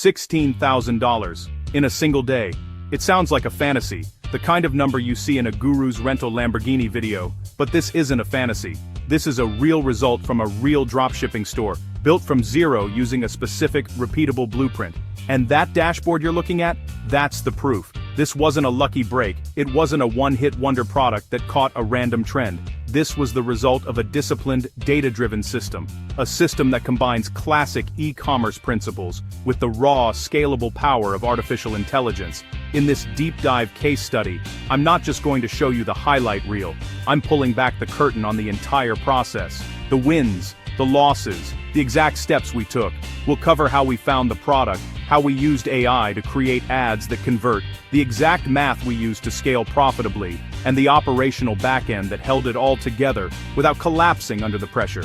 $16,000 in a single day. It sounds like a fantasy, the kind of number you see in a guru's rental Lamborghini video, but this isn't a fantasy. This is a real result from a real dropshipping store, built from zero using a specific, repeatable blueprint. And that dashboard you're looking at, that's the proof. This wasn't a lucky break, it wasn't a one-hit wonder product that caught a random trend. This was the result of a disciplined, data-driven system. A system that combines classic e-commerce principles with the raw, scalable power of artificial intelligence. In this deep dive case study, I'm not just going to show you the highlight reel, I'm pulling back the curtain on the entire process. The wins, the losses, the exact steps we took. We'll cover how we found the product, how we used AI to create ads that convert, the exact math we used to scale profitably, and the operational backend that held it all together without collapsing under the pressure.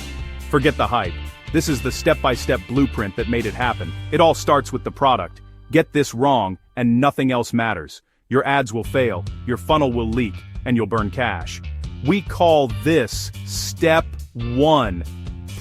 Forget the hype. This is the step-by-step blueprint that made it happen. It all starts with the product. Get this wrong, and nothing else matters. Your ads will fail, your funnel will leak, and you'll burn cash. We call this Step 1.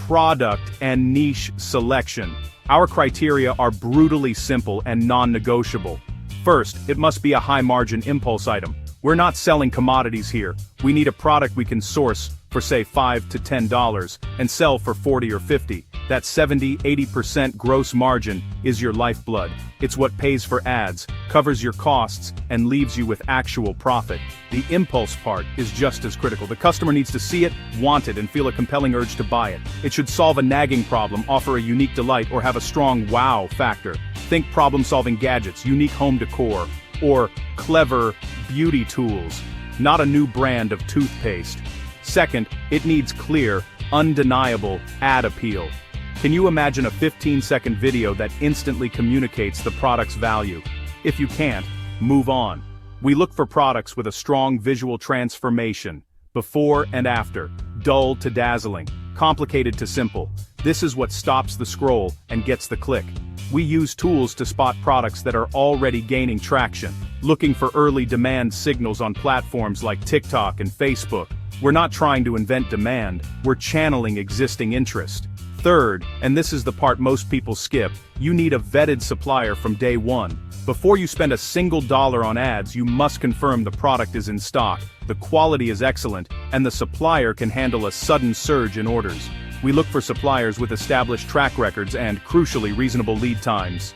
Product and niche selection. Our criteria are brutally simple and non-negotiable. First, it must be a high-margin impulse item. We're not selling commodities here. We need a product we can source for say $5 to $10 and sell for 40 or 50. That 70–80% gross margin is your lifeblood. It's what pays for ads, covers your costs, and leaves you with actual profit. The impulse part is just as critical. The customer needs to see it, want it, and feel a compelling urge to buy it. It should solve a nagging problem, offer a unique delight, or have a strong wow factor. Think problem-solving gadgets, unique home decor, or clever beauty tools, not a new brand of toothpaste. Second, it needs clear, undeniable ad appeal. Can you imagine a 15-second video that instantly communicates the product's value? If you can't, move on. We look for products with a strong visual transformation, before and after, dull to dazzling, complicated to simple. This is what stops the scroll and gets the click. We use tools to spot products that are already gaining traction, looking for early demand signals on platforms like TikTok and Facebook. We're not trying to invent demand, we're channeling existing interest. Third, and this is the part most people skip, you need a vetted supplier from day one. Before you spend a single dollar on ads, you must confirm the product is in stock, the quality is excellent, and the supplier can handle a sudden surge in orders. We look for suppliers with established track records and, crucially, reasonable lead times.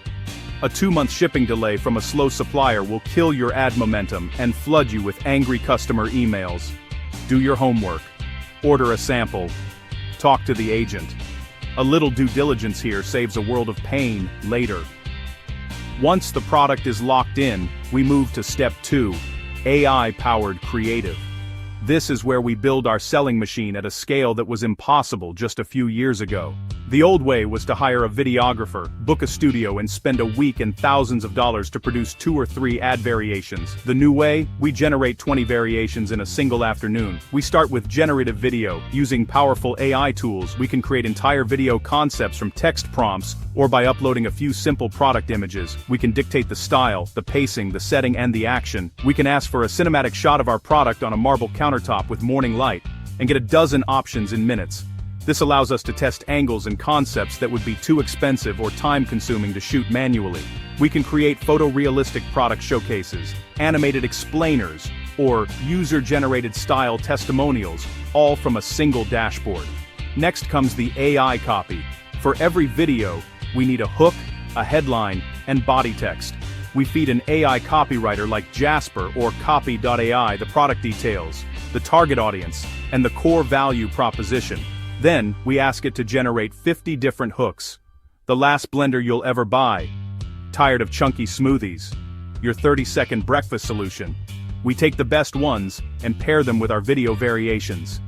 A 2-month shipping delay from a slow supplier will kill your ad momentum and flood you with angry customer emails. Do your homework. Order a sample. Talk to the agent. A little due diligence here saves a world of pain later. Once the product is locked in, we move to Step 2, AI-powered creative. This is where we build our selling machine at a scale that was impossible just a few years ago. The old way was to hire a videographer, book a studio, and spend a week and thousands of dollars to produce 2 or 3 ad variations. The new way, we generate 20 variations in a single afternoon. We start with generative video. Using powerful AI tools, we can create entire video concepts from text prompts, or by uploading a few simple product images. We can dictate the style, the pacing, the setting, and the action. We can ask for a cinematic shot of our product on a marble countertop with morning light, and get a dozen options in minutes. This allows us to test angles and concepts that would be too expensive or time-consuming to shoot manually. We can create photorealistic product showcases, animated explainers, or user-generated style testimonials, all from a single dashboard. Next comes the AI copy. For every video, we need a hook, a headline, and body text. We feed an AI copywriter like Jasper or Copy.ai the product details, the target audience, and the core value proposition. Then, we ask it to generate 50 different hooks. The last blender you'll ever buy. Tired of chunky smoothies? Your 30-second breakfast solution. We take the best ones and pair them with our video variations.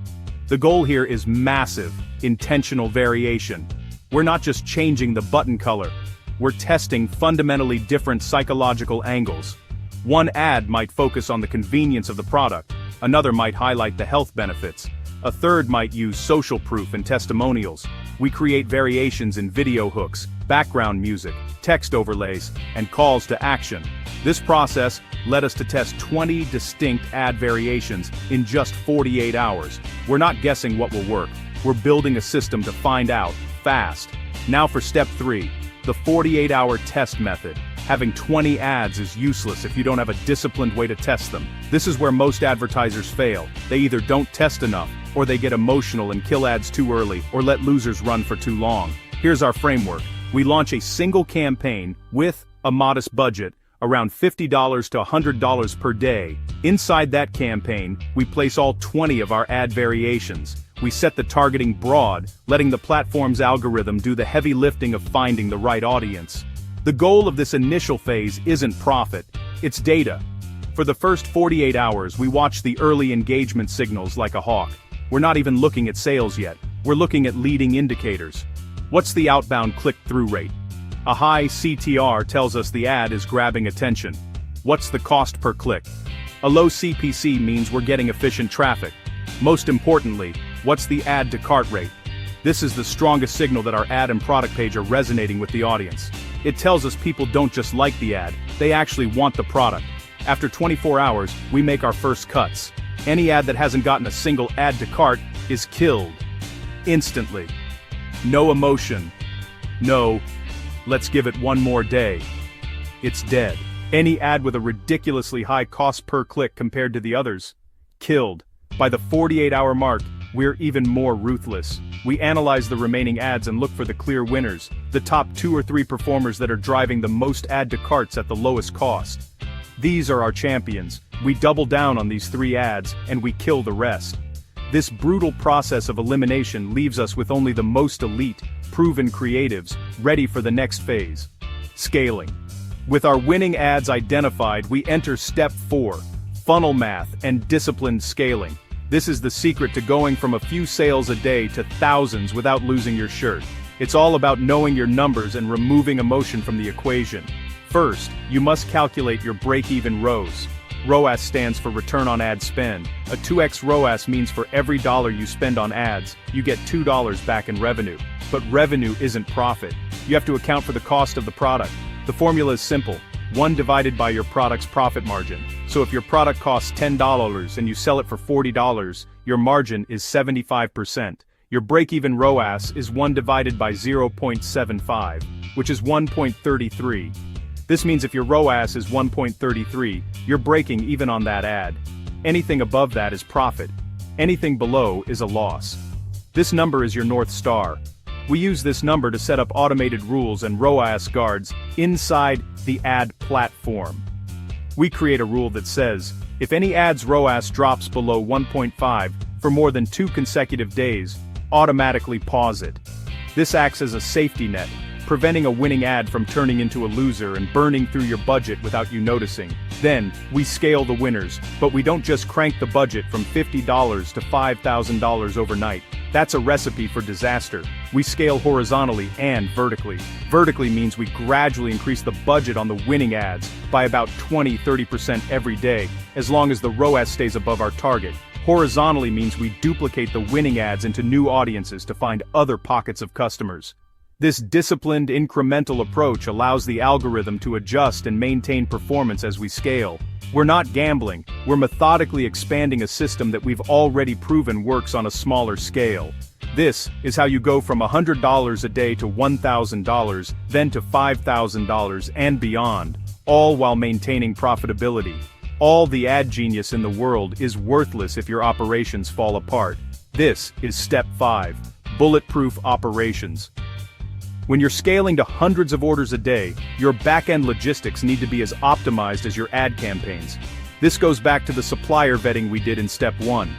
The goal here is massive, intentional variation. We're not just changing the button color. We're testing fundamentally different psychological angles. One ad might focus on the convenience of the product. Another might highlight the health benefits. A third might use social proof and testimonials. We create variations in video hooks, background music, text overlays, and calls to action. This process led us to test 20 distinct ad variations in just 48 hours. We're not guessing what will work. We're building a system to find out, fast. Now for Step 3, The 48-hour test method. Having 20 ads is useless if you don't have a disciplined way to test them. This is where most advertisers fail. They either don't test enough, or they get emotional and kill ads too early, or let losers run for too long. Here's our framework. We launch a single campaign with a modest budget, around $50 to $100 per day. Inside that campaign, we place all 20 of our ad variations. We set the targeting broad, letting the platform's algorithm do the heavy lifting of finding the right audience. The goal of this initial phase isn't profit, it's data. For the first 48 hours, we watch the early engagement signals like a hawk. We're not even looking at sales yet, we're looking at leading indicators. What's the outbound click-through rate? A high CTR tells us the ad is grabbing attention. What's the cost per click? A low CPC means we're getting efficient traffic. Most importantly, what's the add to cart rate? This is the strongest signal that our ad and product page are resonating with the audience. It tells us people don't just like the ad, they actually want the product. After 24 hours, we make our first cuts. Any ad that hasn't gotten a single add to cart is killed. Instantly. No emotion. No, let's give it one more day. It's dead. Any ad with a ridiculously high cost per click compared to the others, killed. By the 48-hour mark, we're even more ruthless. We analyze the remaining ads and look for the clear winners, the top 2 or 3 performers that are driving the most add to carts at the lowest cost. These are our champions. We double down on these 3 ads, and we kill the rest. This brutal process of elimination leaves us with only the most elite, proven creatives, ready for the next phase. Scaling. With our winning ads identified, we enter step 4, funnel math and disciplined scaling. This is the secret to going from a few sales a day to thousands without losing your shirt. It's all about knowing your numbers and removing emotion from the equation. First, you must calculate your break-even ROAS. ROAS stands for return on ad spend. A 2x ROAS means for every dollar you spend on ads, you get $2 back in revenue. But revenue isn't profit. You have to account for the cost of the product. The formula is simple. 1 divided by your product's profit margin. So if your product costs $10 and you sell it for $40, your margin is 75%. Your break-even ROAS is 1 divided by 0.75, which is 1.33. This means if your ROAS is 1.33, you're breaking even on that ad. Anything above that is profit. Anything below is a loss. This number is your North Star. We use this number to set up automated rules and ROAS guards inside the ad platform. We create a rule that says, if any ad's ROAS drops below 1.5 for more than 2 consecutive days, automatically pause it. This acts as a safety net, preventing a winning ad from turning into a loser and burning through your budget without you noticing. Then, we scale the winners, but we don't just crank the budget from $50 to $5,000 overnight. That's a recipe for disaster. We scale horizontally and vertically. Vertically means we gradually increase the budget on the winning ads by about 20-30% every day, as long as the ROAS stays above our target. Horizontally means we duplicate the winning ads into new audiences to find other pockets of customers. This disciplined, incremental approach allows the algorithm to adjust and maintain performance as we scale. We're not gambling, we're methodically expanding a system that we've already proven works on a smaller scale. This is how you go from $100 a day to $1,000, then to $5,000 and beyond, all while maintaining profitability. All the ad genius in the world is worthless if your operations fall apart. This is step 5, bulletproof operations. When you're scaling to hundreds of orders a day, your back-end logistics need to be as optimized as your ad campaigns. This goes back to the supplier vetting we did in step 1.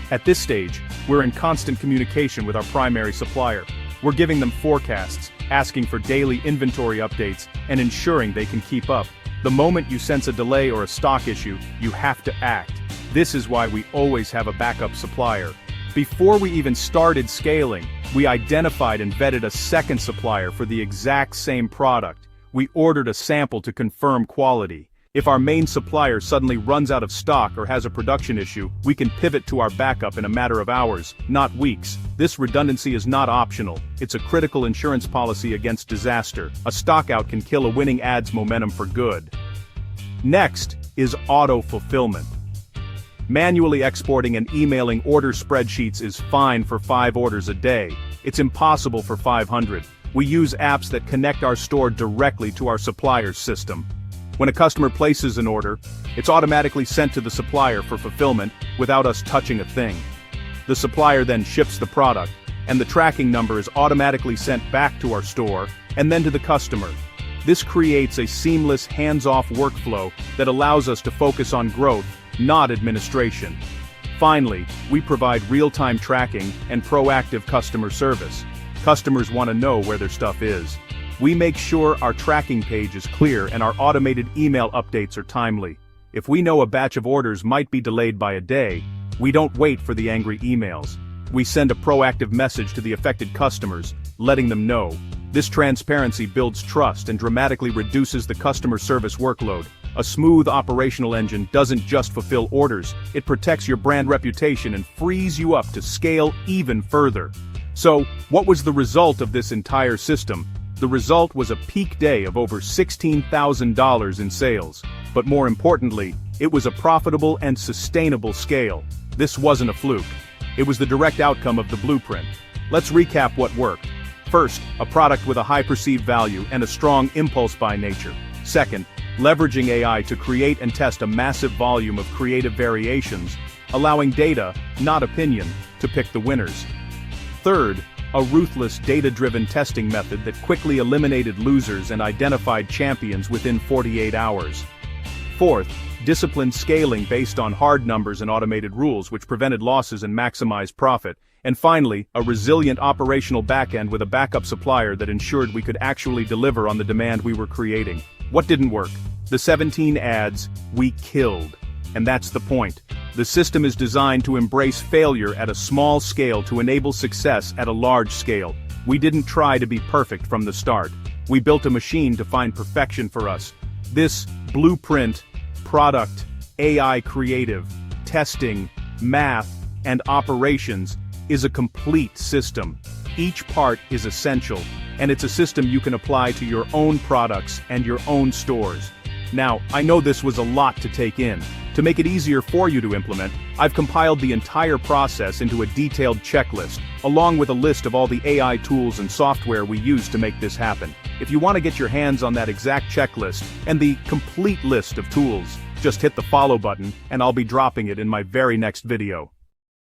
At this stage, we're in constant communication with our primary supplier. We're giving them forecasts, asking for daily inventory updates, and ensuring they can keep up. The moment you sense a delay or a stock issue, you have to act. This is why we always have a backup supplier. Before we even started scaling, we identified and vetted a second supplier for the exact same product. We ordered a sample to confirm quality. If our main supplier suddenly runs out of stock or has a production issue, we can pivot to our backup in a matter of hours, not weeks. This redundancy is not optional. It's a critical insurance policy against disaster. A stockout can kill a winning ad's momentum for good. Next is auto-fulfillment. Manually exporting and emailing order spreadsheets is fine for 5 orders a day. It's impossible for 500. We use apps that connect our store directly to our supplier's system. When a customer places an order, it's automatically sent to the supplier for fulfillment without us touching a thing. The supplier then ships the product, and the tracking number is automatically sent back to our store and then to the customer. This creates a seamless, hands-off workflow that allows us to focus on growth, not administration. Finally, we provide real-time tracking and proactive customer service. Customers want to know where their stuff is. We make sure our tracking page is clear and our automated email updates are timely. If we know a batch of orders might be delayed by a day, we don't wait for the angry emails. We send a proactive message to the affected customers, letting them know. This transparency builds trust and dramatically reduces the customer service workload. A smooth operational engine doesn't just fulfill orders, it protects your brand reputation and frees you up to scale even further. So, what was the result of this entire system? The result was a peak day of over $16,000 in sales. But more importantly, it was a profitable and sustainable scale. This wasn't a fluke. It was the direct outcome of the blueprint. Let's recap what worked. First, a product with a high perceived value and a strong impulse buy nature. Second, leveraging AI to create and test a massive volume of creative variations, allowing data, not opinion, to pick the winners. Third, a ruthless data-driven testing method that quickly eliminated losers and identified champions within 48 hours. Fourth, disciplined scaling based on hard numbers and automated rules which prevented losses and maximized profit. And finally, a resilient operational backend with a backup supplier that ensured we could actually deliver on the demand we were creating. What didn't work? The 17 ads we killed. And that's the point. The system is designed to embrace failure at a small scale to enable success at a large scale. We didn't try to be perfect from the start. We built a machine to find perfection for us. This blueprint, product, AI creative, testing, math, and operations is a complete system. Each part is essential, and it's a system you can apply to your own products and your own stores. Now, I know this was a lot to take in. To make it easier for you to implement, I've compiled the entire process into a detailed checklist, along with a list of all the AI tools and software we use to make this happen. If you want to get your hands on that exact checklist and the complete list of tools, just hit the follow button and I'll be dropping it in my very next video.